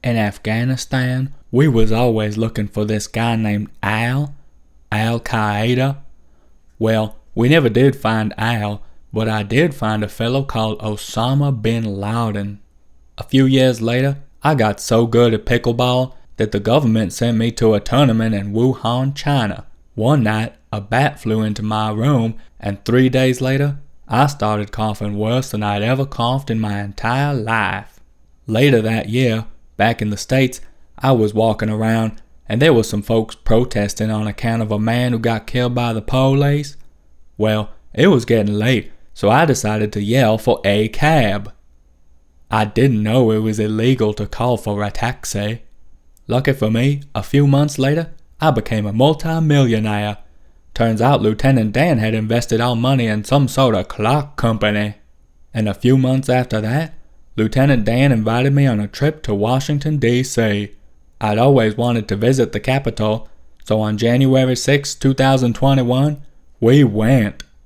In Afghanistan, we was always looking for this guy named Al-Qaeda. Well, we never did find Al, but I did find a fellow called Osama bin Laden. A few years later, I got so good at pickleball that the government sent me to a tournament in Wuhan, China. One night, a bat flew into my room, and 3 days later, I started coughing worse than I'd ever coughed in my entire life. Later that year, back in the States, I was walking around, and there was some folks protesting on account of a man who got killed by the police. Well, it was getting late, so I decided to yell for a cab. I didn't know it was illegal to call for a taxi. Lucky for me, a few months later, I became a multimillionaire. Turns out Lieutenant Dan had invested our money in some sort of clock company. And a few months after that, Lieutenant Dan invited me on a trip to Washington, D.C. I'd always wanted to visit the Capitol, so on January 6, 2021, we went.